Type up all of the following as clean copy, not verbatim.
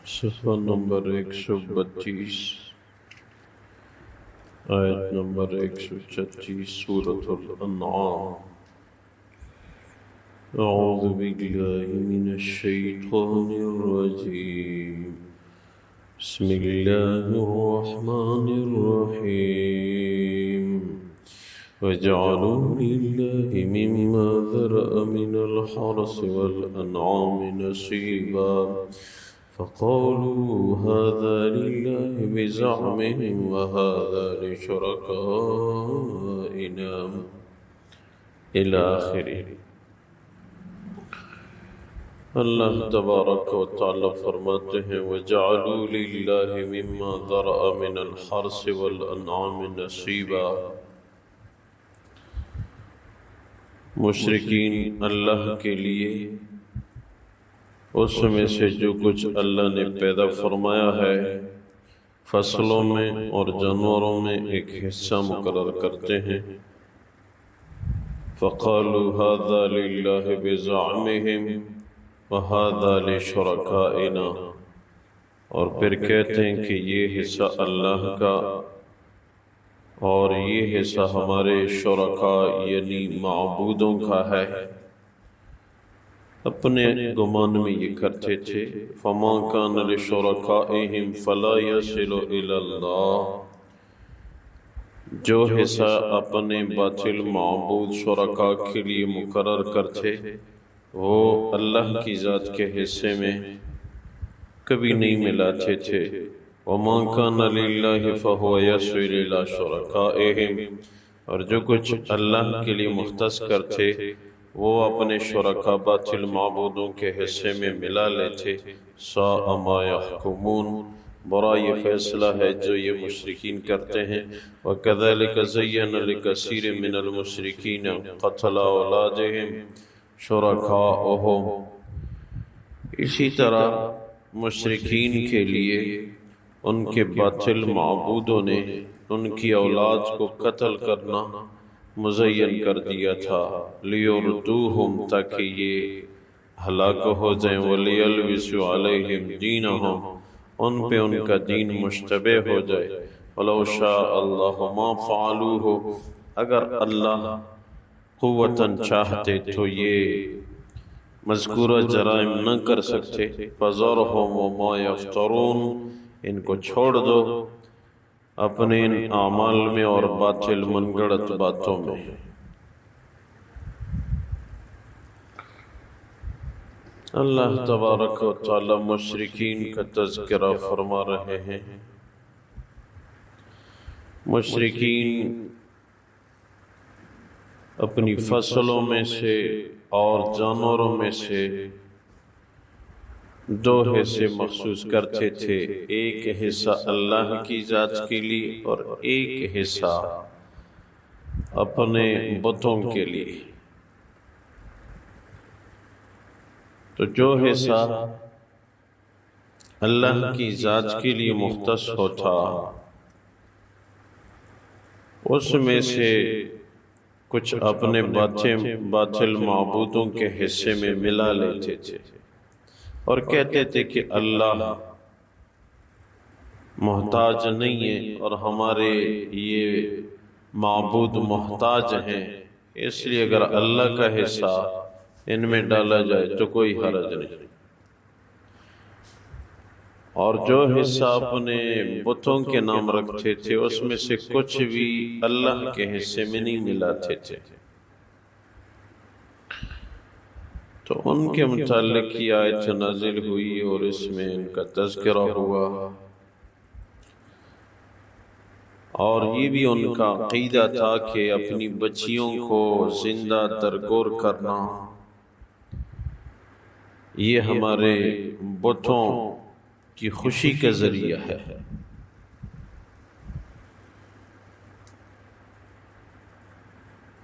صفحہ نمبر 132، آیت نمبر 136، سورۃ الانعام۔ اعوذ باللہ من الشیطان الرجیم، بسم اللہ الرحمن الرحیم۔ وَجَعَلُوا لِلَّهِ مِمَّا ذَرَأَ مِنَ الْحَرْثِ وَالْأَنْعَامِ نَصِيبًا فَقَالُوا هَذَا لِلَّهِ بِزَعْمِهِمْ وَهَذَا لِشُرَكَائِنَا إِلَى آخِرِهِ۔ اللہ تبارک و تعالی فرماتے ہیں وَجَعَلُوا لِلَّهِ مِمَّا ذَرَأَ مِنَ الْحَرْثِ وَالْأَنْعَامِ نَصِيبًا۔ مشرکین اللہ کے لیے اس میں سے جو کچھ اللہ نے پیدا فرمایا ہے فصلوں میں اور جانوروں میں ایک حصہ مقرر کرتے ہیں۔ فَقَالُوا هَذَا لِلَّهِ بِزَعْمِهِمْ وَهَذَا لِشُرَكَائِنَا، اور پھر کہتے ہیں کہ یہ حصہ اللہ کا اور یہ حصہ ہمارے شرکاء یعنی معبودوں کا ہے۔ اپنے گمان میں یہ کرتے تھے فَمَا كَانَ لِشُرَكَائِهِمْ فَلَا يَصِلُ إِلَى اللَّهِ، جو حصہ اپنے باطل معبود شرکاء کے لیے مقرر کرتے وہ اللہ کی ذات کے حصے میں کبھی نہیں ملاتے تھے۔ وَمَا كَانَ لِلَّهِ فَهُوَ يَصِلُ إِلَى شُرَكَائِهِمْ، اور جو کچھ اللہ کے لیے مختص کرتے وہ اپنے شرکاء باطل معبودوں کے حصے میں ملا لیتے۔ سَاءَ مَا يَحْكُمُونَ، برا یہ فیصلہ ہے جو یہ مشرکین کرتے ہیں۔ وَكَذَلِكَ زَيَّنَ لِكَثِيرٍ مِّنَ الْمُشْرِكِينَ قَتْلَ أَوْلَادِهِمْ شُرَكَاؤُهُمْ، اسی طرح مشرکین کے لیے ان کے باطل معبودوں نے ان کی اولاد کو قتل کرنا مزین کر دیا تھا۔ لِيُرْدُوهُمْ، تاکہ یہ ہلاک ہو جائیں، وَلِيَلْبِسُوا عَلَيْهِمْ دِينَهُمْ، ان پہ ان کا دین مشتبہ ہو جائے۔ وَلَوْ شَاءَ اللَّهُ مَا فَعَلُوهُ، اگر اللہ قوتاً چاہتے تو یہ مذکورہ جرائم نہ کر سکتے۔ فَذَرْهُمْ وَمَا يَفْتَرُونَ، ان کو چھوڑ دو اپنے ان اعمال میں اور باطل من گڑت باتوں میں۔ اللہ تبارک و تعالی مشرکین کا تذکرہ فرما رہے ہیں۔ مشرکین اپنی فصلوں میں سے اور جانوروں میں سے دو حصے مخصوص کرتے تھے، ایک حصہ اللہ کی ذات کے لیے اور ایک حصہ اپنے بتوں کے لیے۔ تو جو حصہ اللہ کی ذات کے لیے مختص ہوتا اس میں سے کچھ اپنے باطل معبودوں کے حصے میں ملا لیتے تھے اور کہتے تھے کہ اللہ محتاج نہیں ہے اور ہمارے یہ معبود محتاج ہیں، اس لیے اگر اللہ کا حصہ ان میں ڈالا جائے تو کوئی حرج نہیں، اور جو حصہ اپنے بتوں کے نام رکھتے تھے اس میں سے کچھ بھی اللہ کے حصے میں نہیں ملاتے تھے۔ تو ان کے متعلق یہ آیت نازل ہوئی اور اس میں ان کا تذکرہ ہوا، اور یہ بھی ان کا عقیدہ تھا کہ اپنی بچیوں کو زندہ درگور کرنا یہ ہمارے بتوں کی خوشی کا ذریعہ ہے۔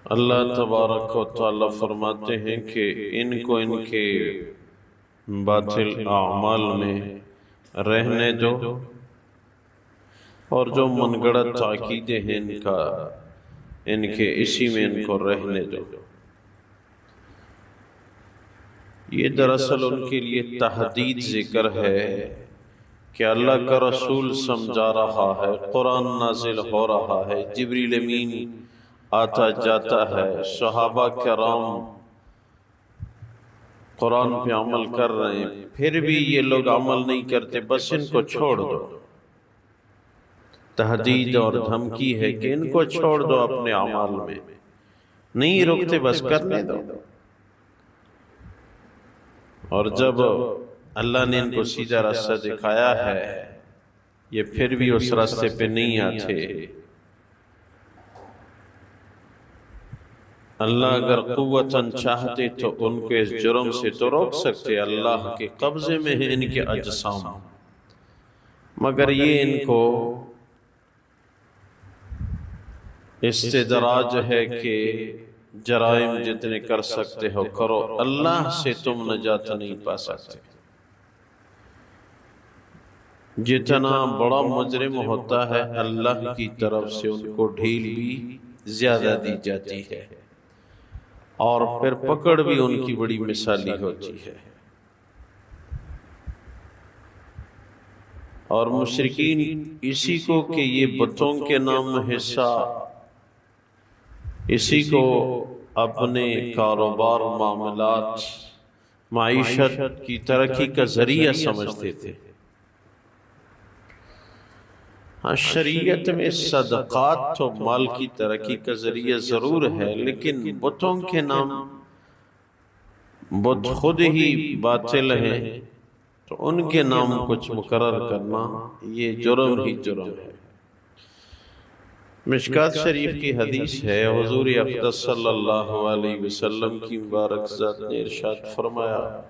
اللہ تبارک و تعالی فرماتے ہیں کہ ان کو ان کے باطل اعمال میں رہنے دو، اور جو من گڑت عقیدے ہیں ان کے اسی میں ان کو رہنے دو۔ یہ دراصل ان کے لیے تحدید ذکر ہے کہ اللہ کا رسول سمجھا رہا ہے، قرآن نازل ہو رہا ہے، جبریل امین آتا جاتا ہے، صحابہ کرام قرآن پہ عمل کر رہے ہیں، پھر بھی یہ لوگ عمل نہیں کرتے، بس ان کو چھوڑ دو۔ تہدید اور دھمکی ہے کہ ان کو چھوڑ دو، اپنے اعمال میں نہیں رکتے، بس کرنے دو۔ اور جب اللہ نے ان کو سیدھا راستہ دکھایا ہے، یہ پھر بھی اس راستے پہ نہیں آتے۔ اللہ اگر قوتاً چاہتے تو ان کے اس جرم سے تو روک سکتے، اللہ کے قبضے میں ہیں ان کے اجسام، مگر یہ ان کو استدراج ہے کہ جرائم جتنے کر سکتے ہو کرو، اللہ سے تم نجات نہیں پا سکتے۔ جتنا بڑا مجرم ہوتا ہے، اللہ کی طرف سے ان کو ڈھیل بھی زیادہ دی جاتی ہے، اور پھر پکڑ بھی ان کی بڑی مثالی ہوتی ہے۔ اور مشرکین اسی کو کہ یہ بتوں کے نام حصہ، اسی کو اپنے کاروبار، معاملات، معیشت کی ترقی کا ذریعہ سمجھتے تھے۔ شریعت میں صدقات تو مال کی ترقی کا ذریعہ ضرور ہے، لیکن بتوں کے نام، بت خود ہی باطل ہیں، تو ان کے نام کچھ مقرر کرنا یہ جرم ہی جرم ہے۔ مشکات شریف کی حدیث ہے، حضور اقدس صلی اللہ علیہ وسلم کی مبارک ذات نے ارشاد فرمایا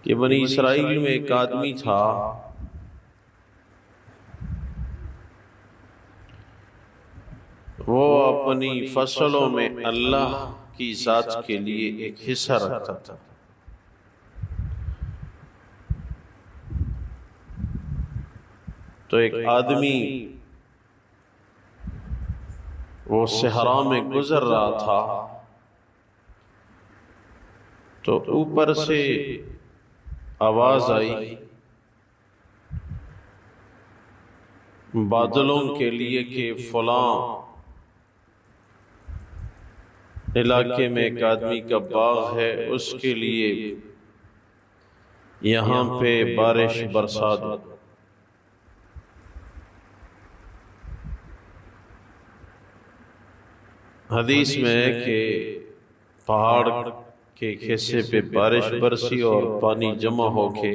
کہ بنی اسرائیل میں ایک آدمی تھا، وہ اپنی فصلوں میں اللہ کی ذات کے لیے ایک حصہ رکھتا تھا۔ تو ایک آدمی وہ صحرا میں گزر رہا تھا، تو اوپر سے آواز آئی بادلوں کے لیے کہ فلاں علاقے میں ایک آدمی کا باغ ہے، اس کے لیے یہاں پہ بارش برسا دو۔ حدیث میں ہے کہ پہاڑ کے ایک حصے پہ بارش برسی اور پانی جمع ہو کے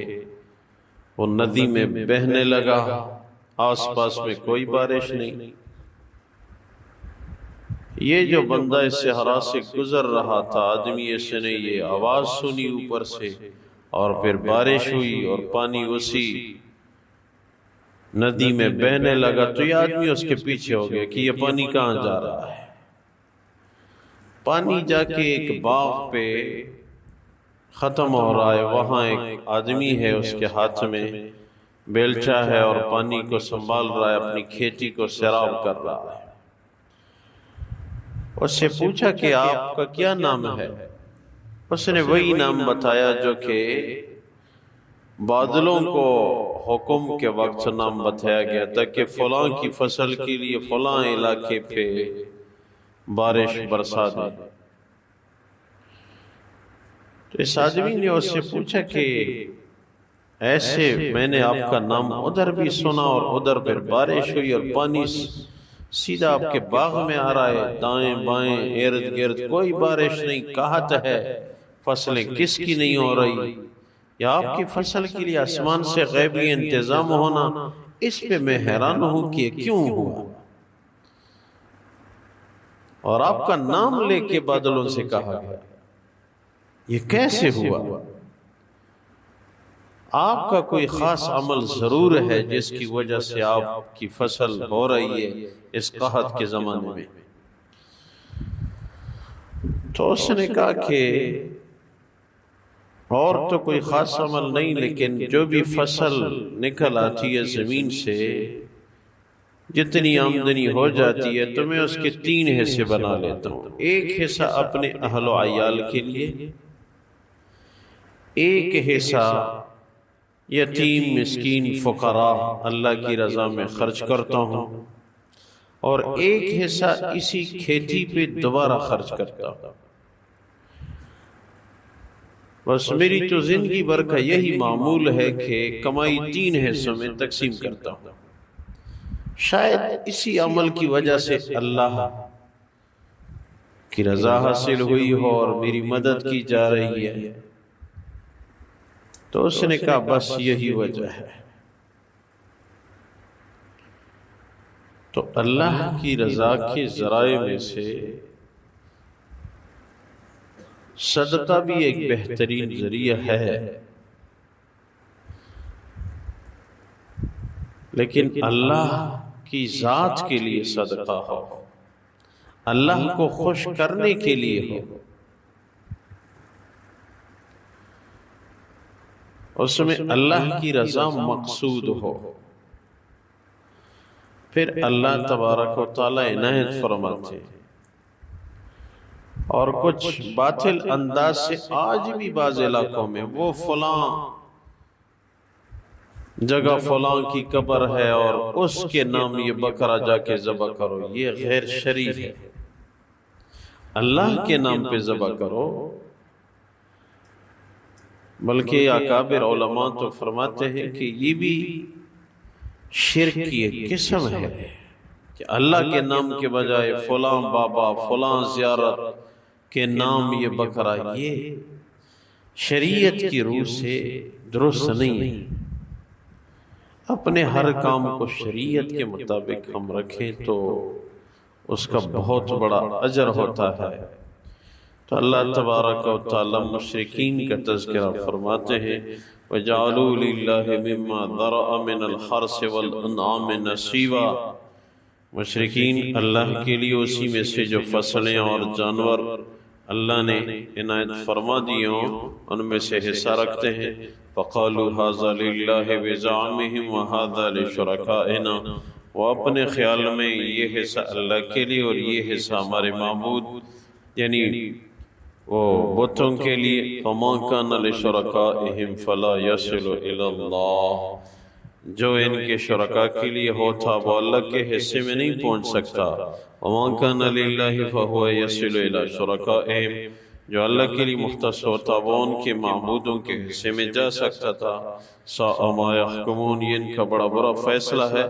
وہ ندی میں بہنے لگا، آس پاس میں کوئی بارش نہیں۔ یہ جو بندہ اس صحرا سے گزر رہا تھا آدمی، اس نے یہ آواز سنی اوپر سے، اور پھر بارش ہوئی اور پانی اسی ندی میں بہنے لگا، تو یہ آدمی اس کے پیچھے ہو گیا کہ یہ پانی کہاں جا رہا ہے۔ پانی جا کے ایک باغ پہ ختم ہو رہا ہے، وہاں ایک آدمی ہے، اس کے ہاتھ میں بیلچا ہے اور پانی کو سنبھال رہا ہے، اپنی کھیتی کو سیراب کر رہا ہے۔ اس سے پوچھا کہ آپ کا کیا نام ہے؟ اس نے وہی نام بتایا جو کہ بادلوں کو حکم کے وقت نام بتایا گیا تھا کہ فلاں کی فصل کے لیے فلاں علاقے پہ بارش برسا دے۔ تو اس آدمی نے اس سے پوچھا کہ ایسے میں نے آپ کا نام ادھر بھی سنا اور ادھر پھر بارش ہوئی اور پانی سیدھا آپ کے باغ میں آ رہا ہے، دائیں بائیں ارد گرد کوئی بارش نہیں، کہت ہے، فصلیں کس کی نہیں ہو رہی، یا آپ کی فصل کے لیے آسمان سے غیبی انتظام ہونا، اس پہ میں حیران ہوں کہ کیوں ہوا، اور آپ کا نام لے کے بادلوں سے کہا گیا، یہ کیسے ہوا؟ آپ کا کوئی خاص عمل ضرور ہے جس کی وجہ سے آپ کی فصل ہو رہی ہے اس قحط کے زمانے میں۔ تو اس نے کہا کہ اور تو کوئی خاص عمل نہیں، لیکن جو بھی فصل نکل آتی ہے زمین سے، جتنی آمدنی ہو جاتی ہے تو میں اس کے 3 حصے بنا لیتا ہوں، ایک حصہ اپنے اہل و عیال کے لیے، ایک حصہ یتیم مسکین فقراء اللہ کی رضا میں خرچ کرتا ہوں، اور ایک حصہ اسی کھیتی پہ دوبارہ خرچ کرتا ہوں۔ بس میری تو زندگی بھر کا یہی معمول ہے کہ کمائی 3 حصوں میں تقسیم کرتا ہوں۔ شاید اسی عمل کی وجہ سے اللہ کی رضا حاصل ہوئی ہو اور میری مدد کی جا رہی ہے۔ تو اس نے کہا بس یہی وجہ ہے۔ تو اللہ کی رضا کے ذرائع میں سے صدقہ بھی ایک بہترین ذریعہ ہے، لیکن اللہ کی ذات کے لیے صدقہ ہو، اللہ کو خوش کرنے کے لیے ہو، اس میں اللہ کی رضا مقصود ہو، پھر اللہ تبارک و تعالی عنایت فرماتے ہیں۔ اور کچھ باطل انداز سے آج بھی بعض علاقوں میں وہ فلاں جگہ فلاں کی قبر ہے اور اس کے نام یہ بکرا جا کے ذبح کرو، یہ غیر شرعی ہے۔ اللہ کے نام پہ ذبح کرو۔ بلکہ اکابر علماء تو فرماتے ہیں کہ یہ بھی شرک کی ایک قسم ہے کہ اللہ کے نام کے بجائے فلاں بابا فلاں زیارت کے نام یہ بکرا، یہ شریعت کی روح سے درست نہیں ہے۔ اپنے ہر کام کو شریعت کے مطابق ہم رکھیں تو اس کا بہت بڑا اجر ہوتا ہے۔ تو اللہ تبارک و تعالی مشرکین کا تذکرہ فرماتے ہیں، وَجَعَلُوا لِلَّهِ مِمَّا ذَرَأَ مِنَ الْحَرْثِ وَالْأَنْعَامِ نَصِيبًا، مشرکین اللہ کے لیے اسی میں سے جو فصلیں اور جانور اللہ نے عنایت فرما دی ہوں ان میں سے حصہ رکھتے ہیں۔ فَقَالُوا هَذَا لِلَّهِ بِزَعْمِهِمْ وَهَذَا لِشُرَكَائِنَا، وہ اپنے خیال میں یہ حصہ اللہ کے لیے اور یہ حصہ ہمارے معبود یعنی وہ بتوں کے لیے۔ فَمَا كَانَ لِشُرَكَائِهِمْ فَلَا يَصِلُ إِلَى اللَّهِ، جو ان کے شرکاء کے لیے ہوتا وہ اللہ کے حصے میں نہیں پہنچ سکتا۔ وَمَا كَانَ لِلَّهِ فَهُوَ يَصِلُ إِلَى شُرَكَائِهِمْ، جو اللہ کے لیے مختص ہوتا وہ ان کے معبودوں کے حصے میں جا سکتا تھا۔ سَاءَ مَا يَحْكُمُونَ، یہ ان کا بڑا برا فیصلہ ہے۔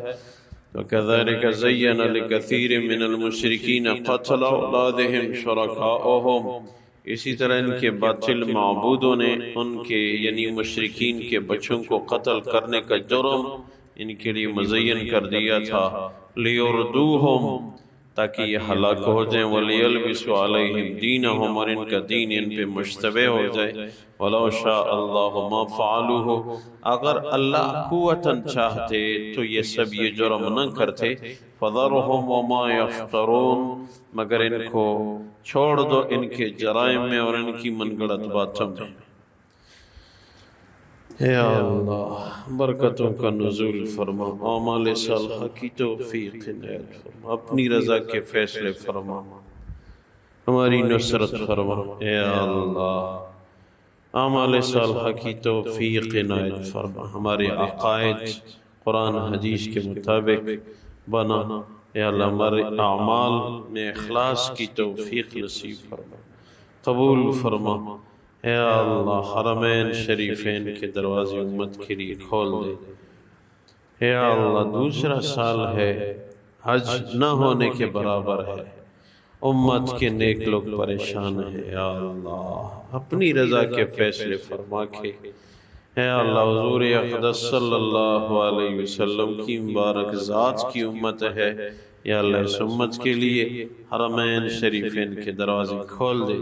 وَكَذَلِكَ زَيَّنَ لِكَثِيرٍ مِّنَ الْمُشْرِكِينَ قَتْلَ أَوْلَادِهِمْ شُرَكَاؤُهُمْ، اسی طرح ان کے باطل معبودوں نے ان کے یعنی مشرکین کے بچوں کو قتل کرنے کا جرم ان کے لیے مزین کر دیا تھا۔ لِيُرْدُوهُمْ، تاکہ یہ ہلاک ہو جائیں، وَلِيَلْبِسُوا عَلَيْهِمْ دِينَهُمْ، اور ان کا دین ان پہ مشتبہ ہو جائے۔ وَلَوْ شَاءَ اللَّهُ مَا فَعَلُوهُ، اگر اللہ قوتاً چاہتے تو یہ سب یہ جرم نہ کرتے۔ فَذَرْهُمْ وَمَا يَفْتَرُونَ، مگر ان کو چھوڑ دو ان کے جرائم میں اور ان کی من گڑت باتوں میں۔ اے اللہ برکتوں کا نزول فرما، اعمال صالحہ کی توفیق عنایت فرما، اپنی رضا کے فیصلے فرما، ہماری نصرت فرما۔ اے اللہ اعمال صالحہ کی توفیق عنایت فرما، ہمارے عقائد قرآن حدیث کے مطابق بنا۔ اے اللہ ہمارے اعمال میں اخلاص کی توفیق نصیب فرما، قبول فرما۔ اے اللہ حرمین شریفین کے دروازے امت کے لیے کھول دے۔ اے اللہ دوسرا سال ہے حج نہ ہونے کے برابر ہے، امت کے نیک لوگ پریشان ہیں۔ اے اللہ اپنی رضا کے فیصلے فرما کے اے اللہ حضور اقدس صلی اللہ علیہ وسلم کی مبارک ذات کی امت ہے، یا اللہ اس امت کے لیے حرمین شریفین کے دروازے کھول دے۔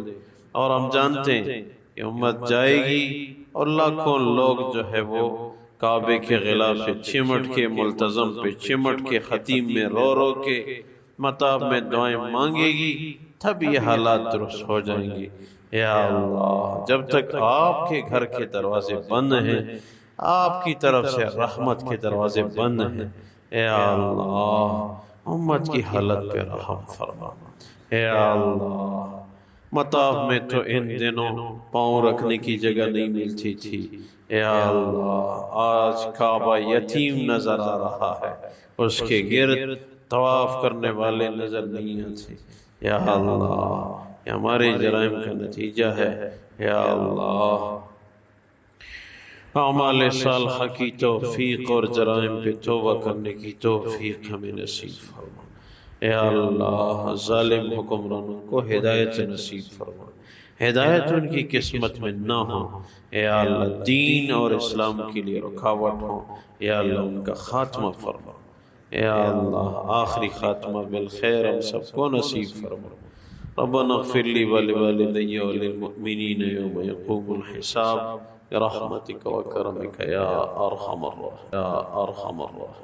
اور ہم جانتے ہیں کہ امت جائے گی اور لاکھوں لوگ جو ہے وہ کعبے کے غلاف سے چمٹ کے، ملتزم پہ چمٹ کے، خطیم میں رو رو کے مطاب میں دعائیں مانگے گی، تب یہ حالات درست ہو جائیں گے۔ یا اللہ جب تک آپ کے گھر کے دروازے بند ہیں، آپ کی طرف سے رحمت کے دروازے بند ہیں، اے اللہ امت کی حالت پہ رحم فرما۔ اے اللہ مطاف میں تو ان دنوں پاؤں رکھنے کی جگہ نہیں ملتی تھی، یا اللہ آج کعبہ یتیم نظر آ رہا ہے، اس کے گرد طواف کرنے والے نظر نہیں آتے، یا اللہ یہ ہمارے جرائم کا نتیجہ ہے، یا اللہ اعمال صالحہ کی توفیق اور جرائم پہ توبہ کرنے کی توفیق ہمیں نصیب فرما، اے اللہ ظالم حکمرانوں کو ہدایت نصیب فرما، ہدایت ان کی قسمت میں نہ ہو، اے اللہ دین اور اسلام کے لیے رکاوٹ ہو، اے اللہ ان کا خاتمہ فرما، اے اللہ آخری خاتمہ بالخیر ہم سب کو نصیب فرما۔ ربنا اغفر لي ولوالدي وللمؤمنين يوم يقوم الحساب برحمتك وكرمك يا أرحم الراحمين.